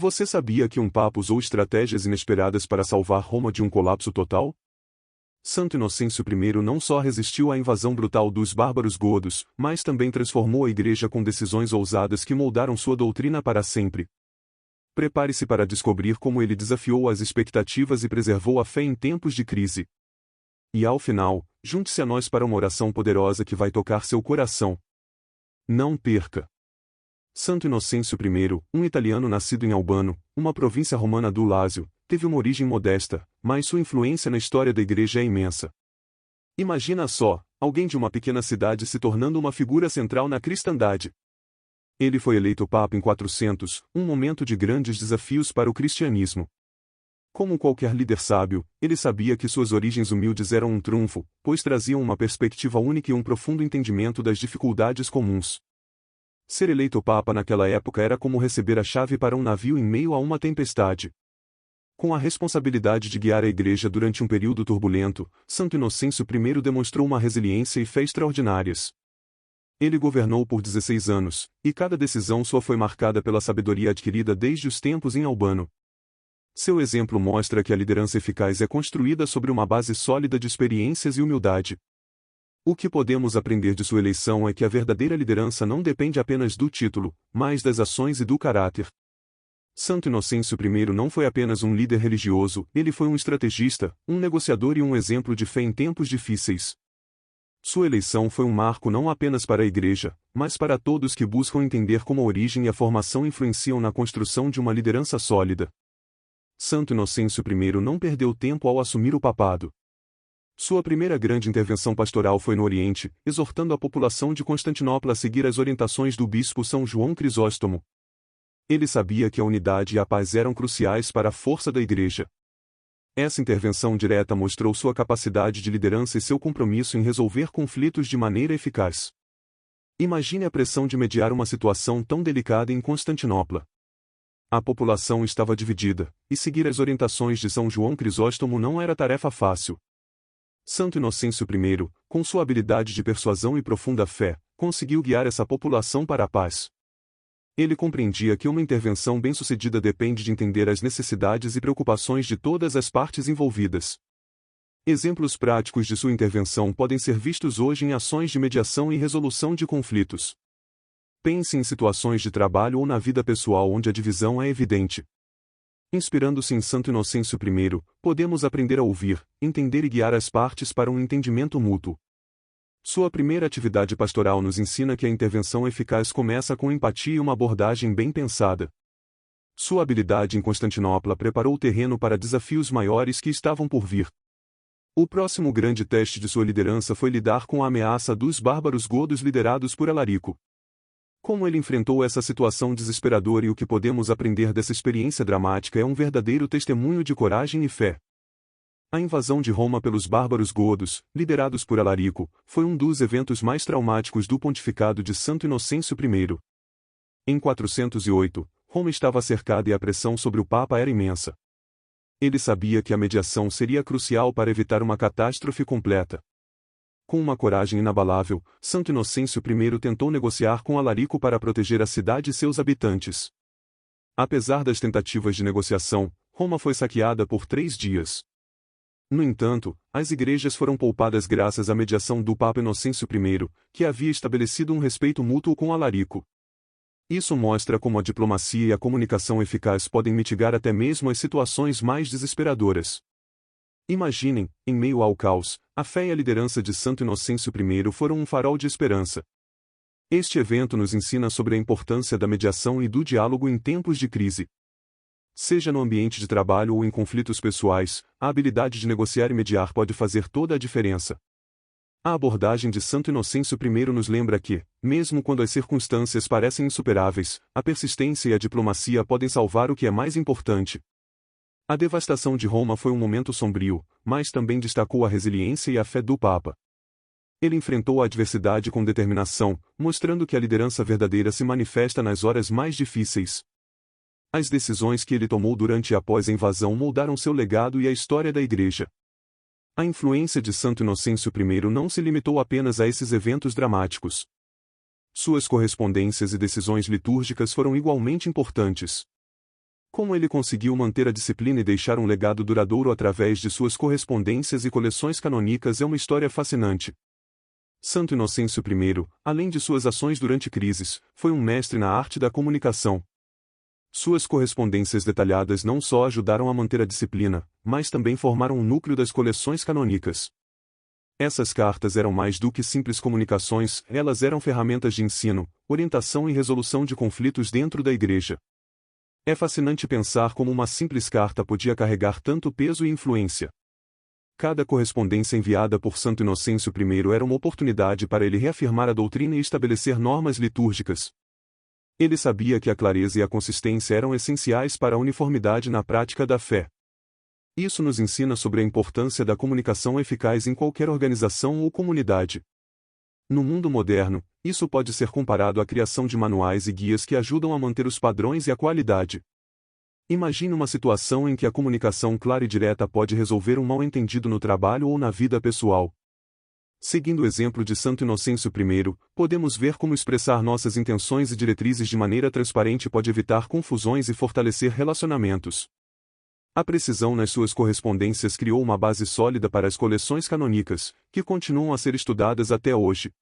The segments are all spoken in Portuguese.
Você sabia que um papa usou estratégias inesperadas para salvar Roma de um colapso total? Santo Inocêncio I não só resistiu à invasão brutal dos bárbaros godos, mas também transformou a Igreja com decisões ousadas que moldaram sua doutrina para sempre. Prepare-se para descobrir como ele desafiou as expectativas e preservou a fé em tempos de crise. E ao final, junte-se a nós para uma oração poderosa que vai tocar seu coração. Não perca! Santo Inocêncio I, um italiano nascido em Albano, uma província romana do Lásio, teve uma origem modesta, mas sua influência na história da Igreja é imensa. Imagina só, alguém de uma pequena cidade se tornando uma figura central na cristandade. Ele foi eleito Papa em 400, um momento de grandes desafios para o cristianismo. Como qualquer líder sábio, ele sabia que suas origens humildes eram um trunfo, pois traziam uma perspectiva única e um profundo entendimento das dificuldades comuns. Ser eleito Papa naquela época era como receber a chave para um navio em meio a uma tempestade. Com a responsabilidade de guiar a Igreja durante um período turbulento, Santo Inocêncio I demonstrou uma resiliência e fé extraordinárias. Ele governou por 16 anos, e cada decisão sua foi marcada pela sabedoria adquirida desde os tempos em Albano. Seu exemplo mostra que a liderança eficaz é construída sobre uma base sólida de experiências e humildade. O que podemos aprender de sua eleição é que a verdadeira liderança não depende apenas do título, mas das ações e do caráter. Santo Inocêncio I não foi apenas um líder religioso, ele foi um estrategista, um negociador e um exemplo de fé em tempos difíceis. Sua eleição foi um marco não apenas para a Igreja, mas para todos que buscam entender como a origem e a formação influenciam na construção de uma liderança sólida. Santo Inocêncio I não perdeu tempo ao assumir o papado. Sua primeira grande intervenção pastoral foi no Oriente, exortando a população de Constantinopla a seguir as orientações do bispo São João Crisóstomo. Ele sabia que a unidade e a paz eram cruciais para a força da Igreja. Essa intervenção direta mostrou sua capacidade de liderança e seu compromisso em resolver conflitos de maneira eficaz. Imagine a pressão de mediar uma situação tão delicada em Constantinopla. A população estava dividida, e seguir as orientações de São João Crisóstomo não era tarefa fácil. Santo Inocêncio I, com sua habilidade de persuasão e profunda fé, conseguiu guiar essa população para a paz. Ele compreendia que uma intervenção bem-sucedida depende de entender as necessidades e preocupações de todas as partes envolvidas. Exemplos práticos de sua intervenção podem ser vistos hoje em ações de mediação e resolução de conflitos. Pense em situações de trabalho ou na vida pessoal onde a divisão é evidente. Inspirando-se em Santo Inocêncio I, podemos aprender a ouvir, entender e guiar as partes para um entendimento mútuo. Sua primeira atividade pastoral nos ensina que a intervenção eficaz começa com empatia e uma abordagem bem pensada. Sua habilidade em Constantinopla preparou o terreno para desafios maiores que estavam por vir. O próximo grande teste de sua liderança foi lidar com a ameaça dos bárbaros godos liderados por Alarico. Como ele enfrentou essa situação desesperadora e o que podemos aprender dessa experiência dramática é um verdadeiro testemunho de coragem e fé. A invasão de Roma pelos bárbaros godos, liderados por Alarico, foi um dos eventos mais traumáticos do pontificado de Santo Inocêncio I. Em 408, Roma estava cercada e a pressão sobre o Papa era imensa. Ele sabia que a mediação seria crucial para evitar uma catástrofe completa. Com uma coragem inabalável, Santo Inocêncio I tentou negociar com Alarico para proteger a cidade e seus habitantes. Apesar das tentativas de negociação, Roma foi saqueada por 3 dias. No entanto, as igrejas foram poupadas graças à mediação do Papa Inocêncio I, que havia estabelecido um respeito mútuo com Alarico. Isso mostra como a diplomacia e a comunicação eficaz podem mitigar até mesmo as situações mais desesperadoras. Imaginem, em meio ao caos, a fé e a liderança de Santo Inocêncio I foram um farol de esperança. Este evento nos ensina sobre a importância da mediação e do diálogo em tempos de crise. Seja no ambiente de trabalho ou em conflitos pessoais, a habilidade de negociar e mediar pode fazer toda a diferença. A abordagem de Santo Inocêncio I nos lembra que, mesmo quando as circunstâncias parecem insuperáveis, a persistência e a diplomacia podem salvar o que é mais importante. A devastação de Roma foi um momento sombrio, mas também destacou a resiliência e a fé do Papa. Ele enfrentou a adversidade com determinação, mostrando que a liderança verdadeira se manifesta nas horas mais difíceis. As decisões que ele tomou durante e após a invasão moldaram seu legado e a história da Igreja. A influência de Santo Inocêncio I não se limitou apenas a esses eventos dramáticos. Suas correspondências e decisões litúrgicas foram igualmente importantes. Como ele conseguiu manter a disciplina e deixar um legado duradouro através de suas correspondências e coleções canônicas é uma história fascinante. Santo Inocêncio I, além de suas ações durante crises, foi um mestre na arte da comunicação. Suas correspondências detalhadas não só ajudaram a manter a disciplina, mas também formaram o núcleo das coleções canônicas. Essas cartas eram mais do que simples comunicações, elas eram ferramentas de ensino, orientação e resolução de conflitos dentro da Igreja. É fascinante pensar como uma simples carta podia carregar tanto peso e influência. Cada correspondência enviada por Santo Inocêncio I era uma oportunidade para ele reafirmar a doutrina e estabelecer normas litúrgicas. Ele sabia que a clareza e a consistência eram essenciais para a uniformidade na prática da fé. Isso nos ensina sobre a importância da comunicação eficaz em qualquer organização ou comunidade. No mundo moderno, isso pode ser comparado à criação de manuais e guias que ajudam a manter os padrões e a qualidade. Imagine uma situação em que a comunicação clara e direta pode resolver um mal-entendido no trabalho ou na vida pessoal. Seguindo o exemplo de Santo Inocêncio I, podemos ver como expressar nossas intenções e diretrizes de maneira transparente pode evitar confusões e fortalecer relacionamentos. A precisão nas suas correspondências criou uma base sólida para as coleções canônicas, que continuam a ser estudadas até hoje.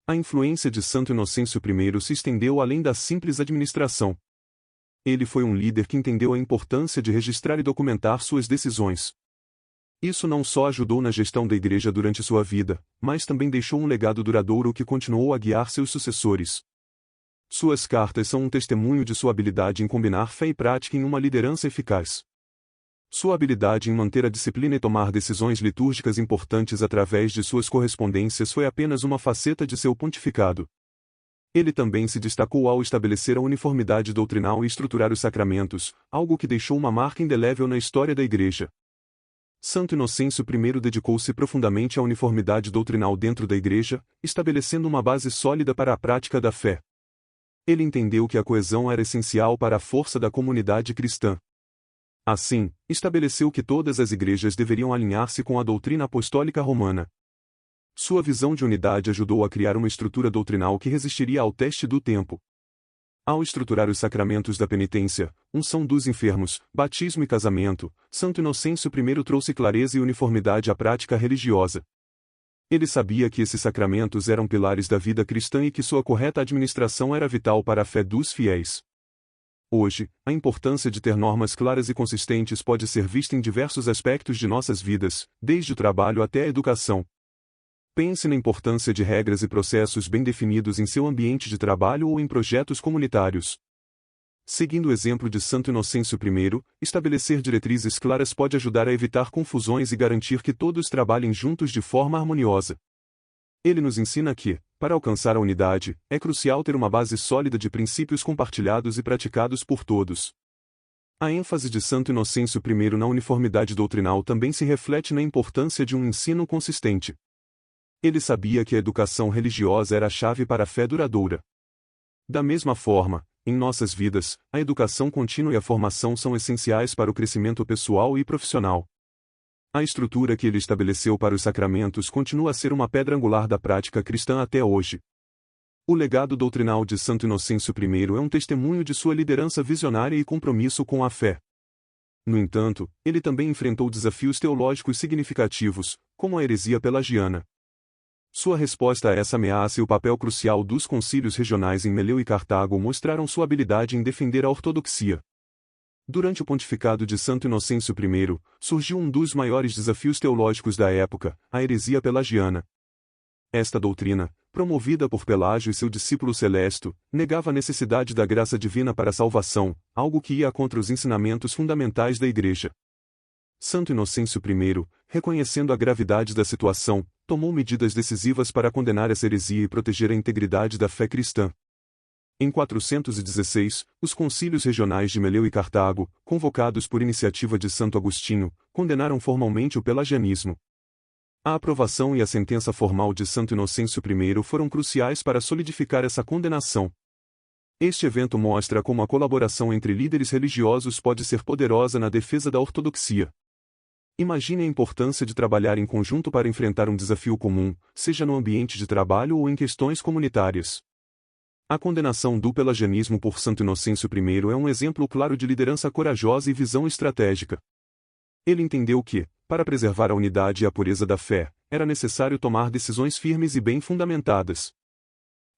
A influência de Santo Inocêncio I se estendeu além da simples administração. Ele foi um líder que entendeu a importância de registrar e documentar suas decisões. Isso não só ajudou na gestão da Igreja durante sua vida, mas também deixou um legado duradouro que continuou a guiar seus sucessores. Suas cartas são um testemunho de sua habilidade em combinar fé e prática em uma liderança eficaz. Sua habilidade em manter a disciplina e tomar decisões litúrgicas importantes através de suas correspondências foi apenas uma faceta de seu pontificado. Ele também se destacou ao estabelecer a uniformidade doutrinal e estruturar os sacramentos, algo que deixou uma marca indelével na história da Igreja. Santo Inocêncio I dedicou-se profundamente à uniformidade doutrinal dentro da Igreja, estabelecendo uma base sólida para a prática da fé. Ele entendeu que a coesão era essencial para a força da comunidade cristã. Assim, estabeleceu que todas as igrejas deveriam alinhar-se com a doutrina apostólica romana. Sua visão de unidade ajudou a criar uma estrutura doutrinal que resistiria ao teste do tempo. Ao estruturar os sacramentos da penitência, unção dos enfermos, batismo e casamento, Santo Inocêncio I trouxe clareza e uniformidade à prática religiosa. Ele sabia que esses sacramentos eram pilares da vida cristã e que sua correta administração era vital para a fé dos fiéis. Hoje, a importância de ter normas claras e consistentes pode ser vista em diversos aspectos de nossas vidas, desde o trabalho até a educação. Pense na importância de regras e processos bem definidos em seu ambiente de trabalho ou em projetos comunitários. Seguindo o exemplo de Santo Inocêncio I, estabelecer diretrizes claras pode ajudar a evitar confusões e garantir que todos trabalhem juntos de forma harmoniosa. Ele nos ensina que, para alcançar a unidade, é crucial ter uma base sólida de princípios compartilhados e praticados por todos. A ênfase de Santo Inocêncio I na uniformidade doutrinal também se reflete na importância de um ensino consistente. Ele sabia que a educação religiosa era a chave para a fé duradoura. Da mesma forma, em nossas vidas, a educação contínua e a formação são essenciais para o crescimento pessoal e profissional. A estrutura que ele estabeleceu para os sacramentos continua a ser uma pedra angular da prática cristã até hoje. O legado doutrinal de Santo Inocêncio I é um testemunho de sua liderança visionária e compromisso com a fé. No entanto, ele também enfrentou desafios teológicos significativos, como a heresia pelagiana. Sua resposta a essa ameaça e o papel crucial dos concílios regionais em Meleu e Cartago mostraram sua habilidade em defender a ortodoxia. Durante o pontificado de Santo Inocêncio I, surgiu um dos maiores desafios teológicos da época, a heresia pelagiana. Esta doutrina, promovida por Pelágio e seu discípulo Celesto, negava a necessidade da graça divina para a salvação, algo que ia contra os ensinamentos fundamentais da Igreja. Santo Inocêncio I, reconhecendo a gravidade da situação, tomou medidas decisivas para condenar essa heresia e proteger a integridade da fé cristã. Em 416, os concílios regionais de Meleu e Cartago, convocados por iniciativa de Santo Agostinho, condenaram formalmente o pelagianismo. A aprovação e a sentença formal de Santo Inocêncio I foram cruciais para solidificar essa condenação. Este evento mostra como a colaboração entre líderes religiosos pode ser poderosa na defesa da ortodoxia. Imagine a importância de trabalhar em conjunto para enfrentar um desafio comum, seja no ambiente de trabalho ou em questões comunitárias. A condenação do pelagianismo por Santo Inocêncio I é um exemplo claro de liderança corajosa e visão estratégica. Ele entendeu que, para preservar a unidade e a pureza da fé, era necessário tomar decisões firmes e bem fundamentadas.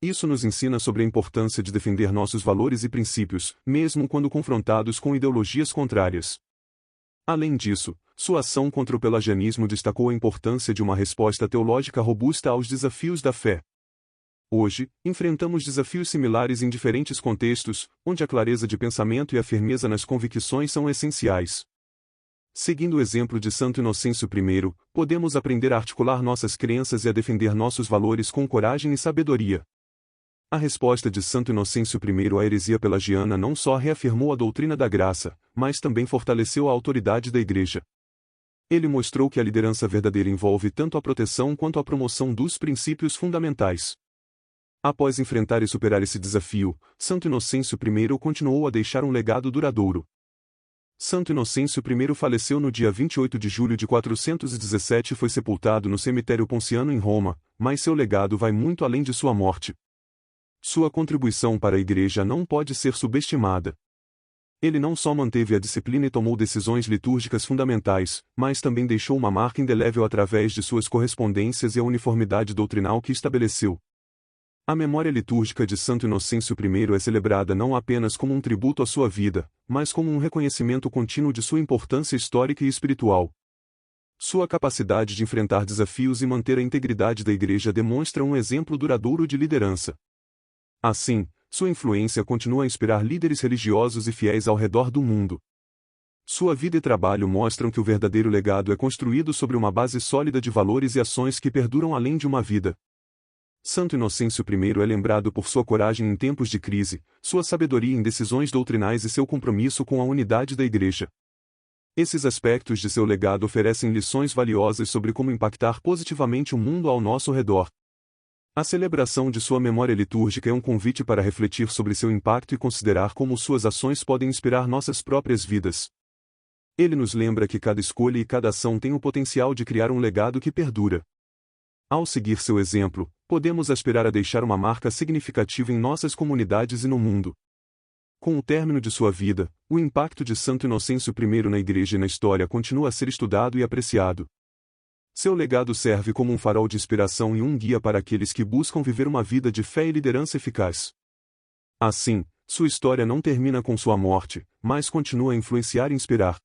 Isso nos ensina sobre a importância de defender nossos valores e princípios, mesmo quando confrontados com ideologias contrárias. Além disso, sua ação contra o pelagianismo destacou a importância de uma resposta teológica robusta aos desafios da fé. Hoje, enfrentamos desafios similares em diferentes contextos, onde a clareza de pensamento e a firmeza nas convicções são essenciais. Seguindo o exemplo de Santo Inocêncio I, podemos aprender a articular nossas crenças e a defender nossos valores com coragem e sabedoria. A resposta de Santo Inocêncio I à heresia pelagiana não só reafirmou a doutrina da graça, mas também fortaleceu a autoridade da Igreja. Ele mostrou que a liderança verdadeira envolve tanto a proteção quanto a promoção dos princípios fundamentais. Após enfrentar e superar esse desafio, Santo Inocêncio I continuou a deixar um legado duradouro. Santo Inocêncio I faleceu no dia 28 de julho de 417 e foi sepultado no cemitério Ponciano em Roma, mas seu legado vai muito além de sua morte. Sua contribuição para a Igreja não pode ser subestimada. Ele não só manteve a disciplina e tomou decisões litúrgicas fundamentais, mas também deixou uma marca indelével através de suas correspondências e a uniformidade doutrinal que estabeleceu. A memória litúrgica de Santo Inocêncio I é celebrada não apenas como um tributo à sua vida, mas como um reconhecimento contínuo de sua importância histórica e espiritual. Sua capacidade de enfrentar desafios e manter a integridade da Igreja demonstra um exemplo duradouro de liderança. Assim, sua influência continua a inspirar líderes religiosos e fiéis ao redor do mundo. Sua vida e trabalho mostram que o verdadeiro legado é construído sobre uma base sólida de valores e ações que perduram além de uma vida. Santo Inocêncio I é lembrado por sua coragem em tempos de crise, sua sabedoria em decisões doutrinais e seu compromisso com a unidade da Igreja. Esses aspectos de seu legado oferecem lições valiosas sobre como impactar positivamente o mundo ao nosso redor. A celebração de sua memória litúrgica é um convite para refletir sobre seu impacto e considerar como suas ações podem inspirar nossas próprias vidas. Ele nos lembra que cada escolha e cada ação tem o potencial de criar um legado que perdura. Ao seguir seu exemplo, podemos aspirar a deixar uma marca significativa em nossas comunidades e no mundo. Com o término de sua vida, o impacto de Santo Inocêncio I na Igreja e na história continua a ser estudado e apreciado. Seu legado serve como um farol de inspiração e um guia para aqueles que buscam viver uma vida de fé e liderança eficaz. Assim, sua história não termina com sua morte, mas continua a influenciar e inspirar.